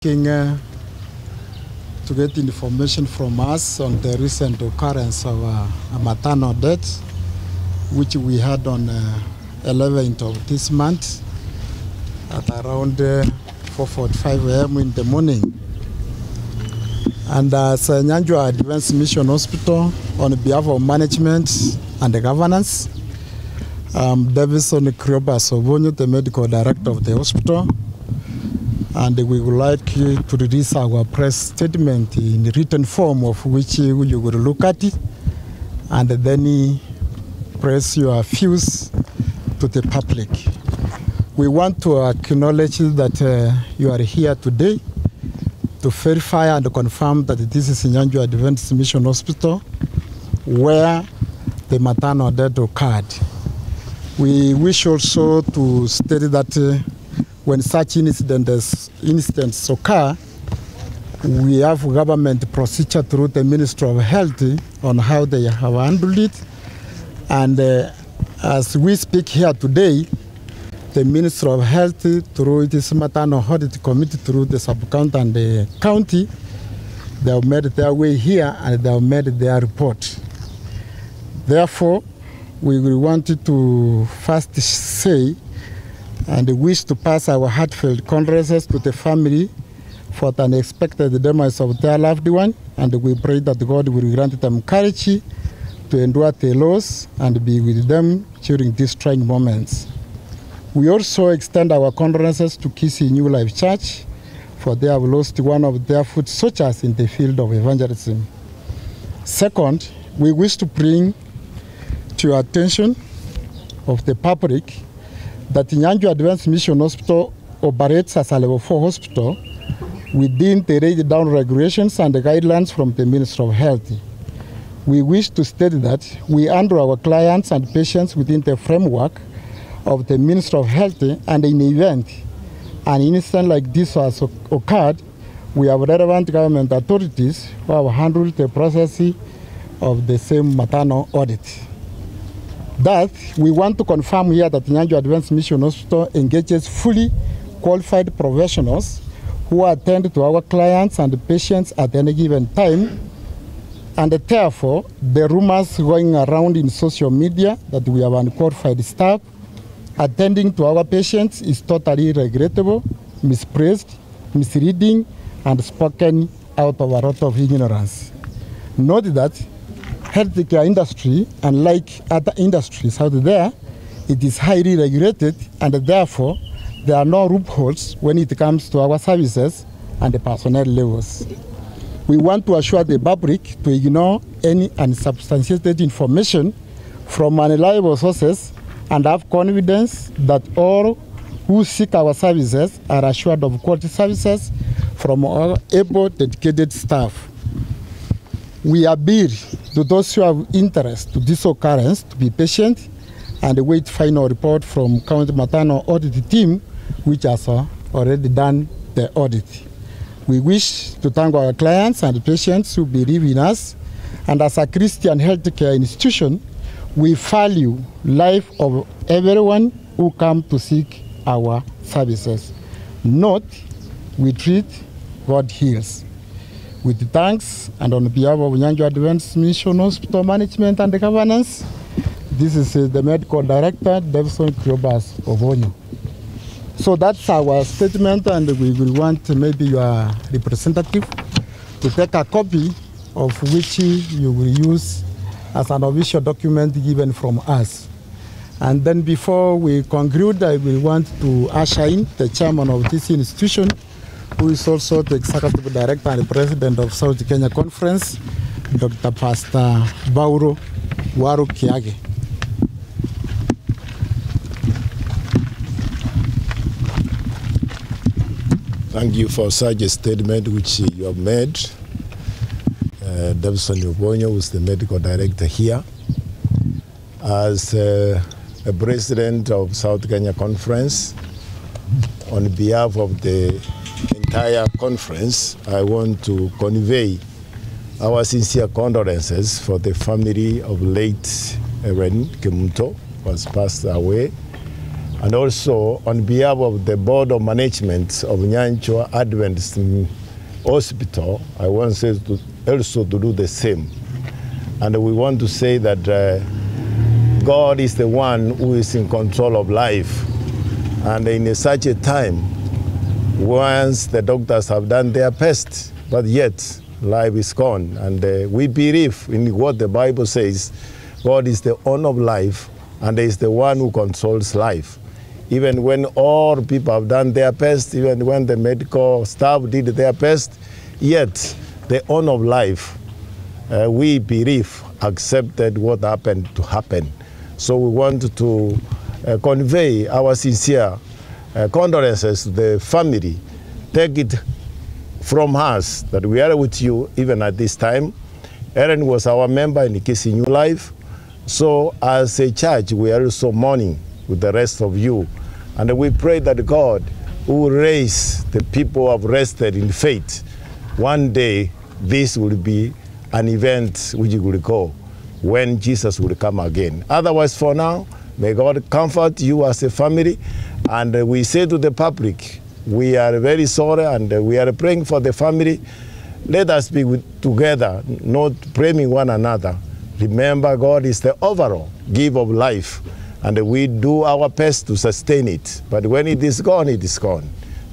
asking to get information from us on the recent occurrence of a maternal death, which we had on 11th of this month at around 4:45 a.m. in the morning. And as Nyanchwa Advanced Mission Hospital, on behalf of management and the governance, Davison Krioba Sobonyo, the medical director of the hospital, and we would like to release our press statement in written form, of which you will look at it and then press your views to the public. We want to acknowledge that you are here today to verify and confirm that this is Nyanchwa Advanced Mission Hospital where the maternal death occurred. We wish also to state that when such incidents occur, we have government procedure through the Ministry of Health on how they have handled it. And as we speak here today, the Ministry of Health, through its maternal audit committee, through the sub-county and the county, they have made their way here and they have made their report. Therefore, we wanted to first say and wish to pass our heartfelt condolences to the family for the unexpected demise of their loved one, and we pray that God will grant them courage to endure the loss and be with them during these trying moments. We also extend our condolences to Kisii New Life Church, for they have lost one of their foot soldiers in the field of evangelism. Second, we wish to bring to your attention of the public that Nyanchwa Advanced Mission Hospital operates as a level 4 hospital within the laid down regulations and the guidelines from the Ministry of Health. We wish to state that we handle our clients and patients within the framework of the Ministry of Health, and in the event an incident like this has occurred, we have relevant government authorities who have handled the process of the same maternal audit. Thus, we want to confirm here that Nyanchwa Advanced Mission Hospital engages fully qualified professionals who attend to our clients and patients at any given time, and therefore the rumors going around in social media that we have unqualified staff attending to our patients is totally regrettable, misplaced, misleading, and spoken out of a lot of ignorance. Note that healthcare industry, unlike other industries out there, it is highly regulated, and therefore there are no loopholes when it comes to our services and the personnel levels. We want to assure the public to ignore any unsubstantiated information from unreliable sources and have confidence that all who seek our services are assured of quality services from our able, dedicated staff. We appeal to those who have interest to this occurrence to be patient and await final report from County Maternal Audit Team, which has already done the audit. We wish to thank our clients and patients who believe in us, and as a Christian healthcare institution, we value life of everyone who come to seek our services. Note, we treat, God heals. With thanks, and on behalf of Nyanchwa Advanced Mission Hospital Management and the Governance, this is the Medical Director, Davison Krioba Sobonyo. So that's our statement, and we will want maybe your representative to take a copy of which you will use as an official document given from us. And then before we conclude, I will want to usher in the chairman of this institution, who is also the executive director and the president of South Kenya Conference, Dr. Pastor Bauro Waru Kiage. Thank you for such a statement which you have made. Davison Sobonyo, who is the medical director here. As a president of South Kenya Conference, on behalf of the entire conference, I want to convey our sincere condolences for the family of late Kemunto, who has passed away And also on behalf of the Board of Management of Nyanchwa Adventist Hospital, I want to also to do the same. And we want to say that God is the one who is in control of life. And in such a time, once the doctors have done their best, but yet life is gone. And we believe in what the Bible says. God is the owner of life, and is the one who controls life. Even when all people have done their best, even when the medical staff did their best, yet the owner of life, we believe, accepted what happened to happen. So we want to convey our sincere condolences to the family. Take it from us that we are with you even at this time. Aaron was our member in Kissing New Life. So as a church, we are also mourning with the rest of you. And we pray that God who will raise the people who have rested in faith, one day this will be an event which will go when Jesus will come again. Otherwise, for now, may God comfort you as a family. And we say to the public, we are very sorry and we are praying for the family. Let us be together, not blaming one another. Remember, God is the overall giver of life, and we do our best to sustain it. But when it is gone, it is gone.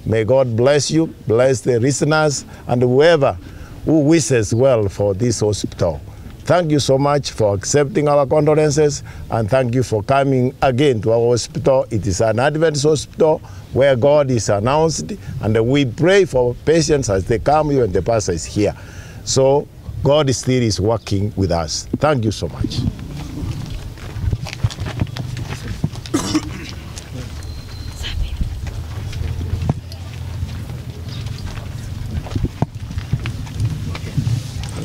May God bless you, bless the listeners, and whoever who wishes well for this hospital. Thank you so much for accepting our condolences, and thank you for coming again to our hospital. It is an Adventist hospital where God is announced, and we pray for patients as they come here and the pastor is here. So God still is working with us. Thank you so much.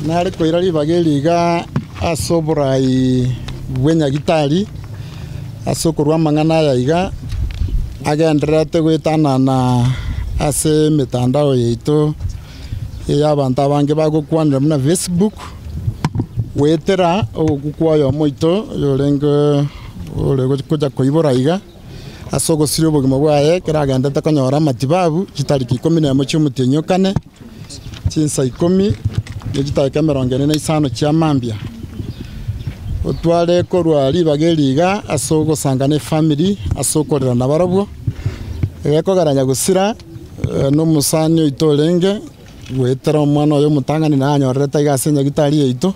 Nari koirari bageliga asobrai wenya gitari asokorwa mangana ya iga agenderete gwitana na ase mitandao yetu ya bantu bange bagukwanira muna Facebook wetera ogukwayo moito yorengo ole kuja koibora iga asoko sirio bugimo bwaye kiragendete konyora matibabu kitariki 11 cy'umutenyokane cyinsa 10 Nigitaka 45 kya mambia otwale korwa libageliga asoko sangane family asokorera nabarabwo ekogaranya gusira no musani itolenge wetera omwana oyo mutangani na anyoreta igasenya gitari yeito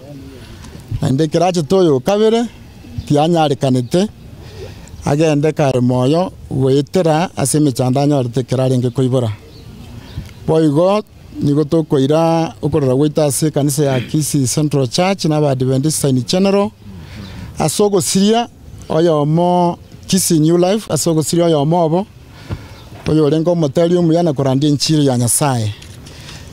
ande kirache toyo kabere tianyarikanete agende kare moyo wetera aseme chandanya orete kirarenge koibora boigo nigo tokoira ukorera gwita ase kanisa ya Kisi Central Church na Adventist in General asogo siria oyo mo Kisi New Life asogo siria oyo mo obo oyo rengo motelium yana korandi nchiri ya Nyasaye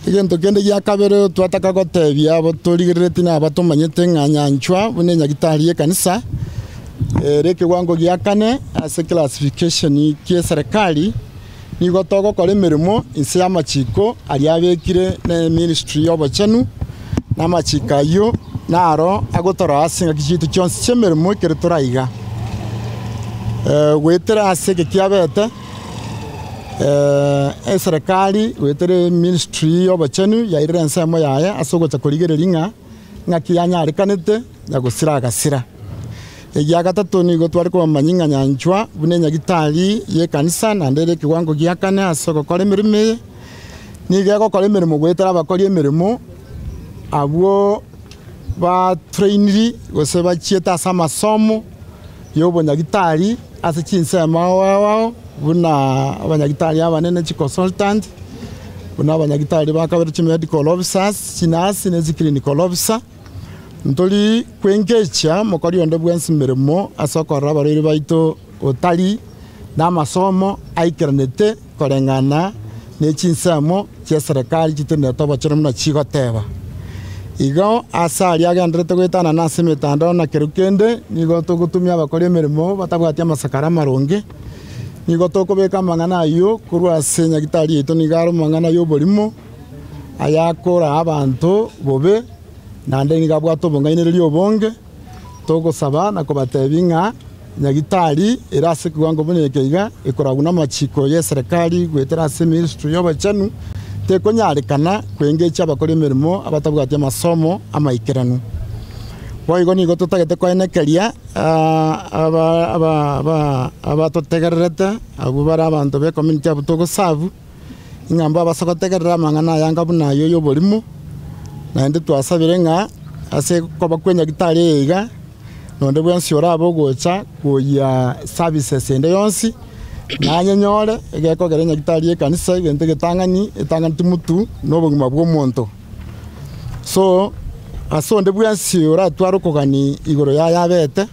igento kende ya kabere twataka gotebia abo turigirete na abatumanyete Nyanchwa bune nyagitari kanisa reke wango gya kane ase classification ki serikali nigo togo kore mirimo inse ya machiko ari abekire na ministry y'obachanu na machika yo naro agotora asinga kijitu cyonse cyemirimo kire turaiga wetera aseke kyabete serikali wetere ministry y'obachanu ya irense mo yaye asogota kurigereringa ngakiyanyarikanete yagusira gasira ya gatatu nigo twari ko manyinga Nyanchwa bune nyagitari ye kanisa na ndere kiwango gyakane asoko kore mirime nige ko kore mirimo gwetera bakori mirimo abwo ba traineri gose bachieta sama somo yobo nyagitari ase chinse mawa buna abanyagitari abanene chi consultant buna abanyagitari bakabere chi medical officers chinasi ne clinical officer ntoli kwengecha mokori ondo bwensi mirimo asokora bariri baito otali na masomo aikiranete korengana ne chinsamo chia serikali chitene toba chirumna chigoteba igo asali agendrete gwitana na semetando na kerukende nigo tugutumia bakori mirimo batabwatia masakara maronge nigo tokobeka mangana yo kurwa senya gitari ito nigaro mangana yo bolimo ayakora abantu bobe nande ngabwato bongaine lyo bonge toko saba na kobatebinga nyagitari irase kiwango bunekeiga ikoraguna machiko ye serikali gwetera se ministry y'obachanu te konyarekana kwengecha abakora emirimo abatabwatia masomo amaikiranu boigo nigo tutagete kwaenekeria abatotegererete abo bara abantu be community abutogo savu ingamba basokotegerera mangana yanga bunayo y'oborimo na ndi twasabire nga ase koba kwenya gitari iga nonde bwensi orabo gocha kuya services ende yonsi nanyenyore egeko gerenya gitari kanisa igente getangani etanganti mutu nobugima bw'omuntu so asonde bwensi ora twarukogani igoro yabete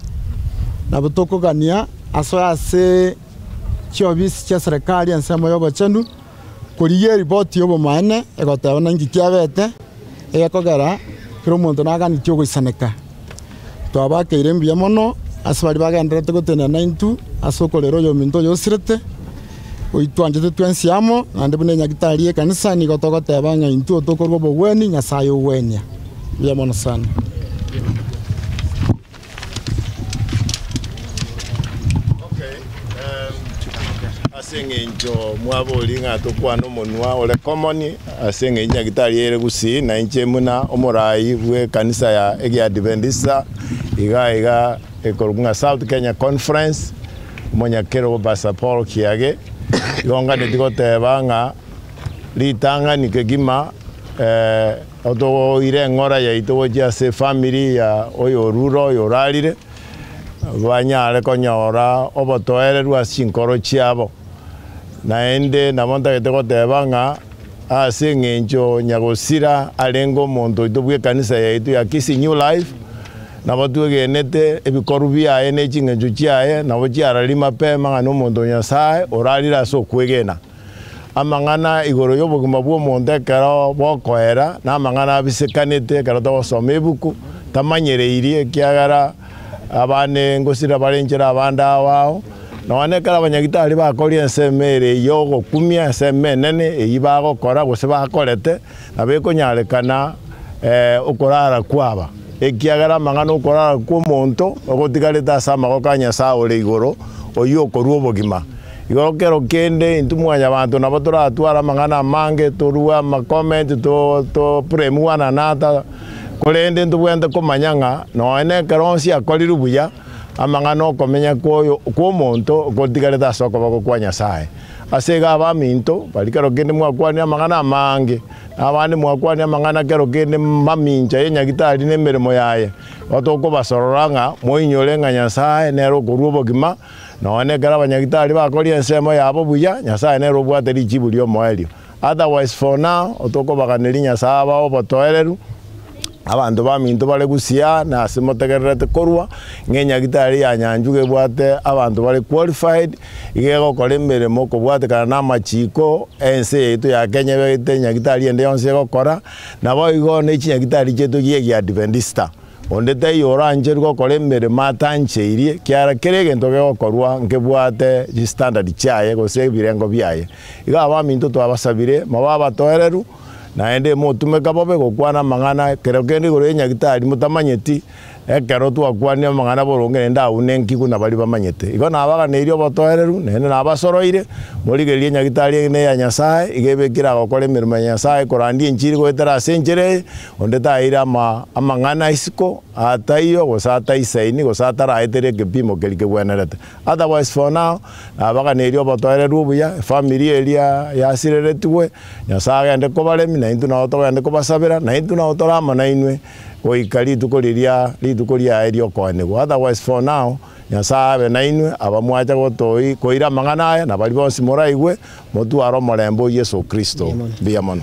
na butokogania aso ase kyobisi kya serikali ansemo y'obachanu kuriye report y'obomane egotabona ngikyabete egakogera kiro muntu nagani cyo gusaneka twabakeire mbiya mono asbari bagenderete gotena 92 asokolero yo minto yosirete oitwanje twensiamo ande bune nyagitari kanisa ni gotogoteba nga intu otokorwo bogweni nyasayo wenya biya mono sana asengenjo mwaboli nga tokwano monwa ole common asenge nyagitari ere gusi na inche muna omorai bwe kanisa ya egi adventista iga ekorunga South Kenya Conference monyakero basa Paul kiage yonga ndigoteba nga litanga nikegima oto ire ngora ya itoja se family ya oyo ruro yoralire banyale konyora obotoere rwasinkoro chiabo naende namonta gete nga asengenjo nyagosira alengo monto itobwe kanisa yaitu ya Kisi New Life nabatugenete ebikorubia ene chingenjo chiaye nabo chiaralima pema ngano monto nyasaye oralira so kwegena amangana igoro yobugima bwo monde karo bokoera na amangana bisekanete karo to somebuku tamanyereirie kiagara abane ngosira balenjera abanda wao none kala banyagitari bakori ensemere yogo kumia ensemenene eyibago kora gose bakorete nabeko nyarekana okorara kwaba ekiagara mangana okorara ku monto ogotigareta sama gokanya saore igoro oyo koruo bogima igoro kero kende intumwanya abantu nabotora atwara mangana mange torua ma comment to premuana nata kolende ntubwende komanyanga none karonsi akoliru buya amangano komenya koyo ko monto gotigareta soko bako kwa nyasaye asega abaminto balikaro kende mwakwani amangana mange abandi mwakwani amangana kero kende maminja yenyagitari nemeremo yaye otoko basororanga moinyolenga nyasaye nero kurubo gima none gara banyagitari bakori ensemo yabo buya nyasaye nero bwateri chibulio moelio otherwise for now otoko baganeri nyasaye abo botoereru abantu baminto bale gusia na simotegerete korwa ngenya gitari ya Nyanchwa bwate abantu bale qualified igego kole meremo ko bwate kana na machiko ense yetu ya Kenya bete nyagitari ende yonse gokora nabo igo ne chinyagitari chetu giye adventista onde te yoranje rwo kole meremo atancheirie kiara kerege ntoge gokorwa nkebwate standard chaye gose birengo byaye iga abaminto twabasabire mababa toereru naende motume kabobe gokwana mangana kero kende gore nyagitari mutamanyeti ekero twakwania mangana boronge nda unenki kuna bali bamanyete igo nabaga nerio botoereru nene nabasoroire murigerie nyagitari ne ya nyasaye igebekira gokore mirimo nyasaye korandi enchiri goetera senjere onde taira amangana isiko ataiyo gosata isaini gosata raetere kepimo kelike bwenerete otherwise for now nabaga nerio botoereru buya family elia yasireretwe nyasaye ande kobaremi na intu na otogende kobasabira na intu na otorama na inwe oikali tukoria erio koanego otherwise for now nyasaye na inwe abamwacha gotoi koira mangana aya na bali bonsi moraigwe motu aro morembo Yesu Kristo biamono.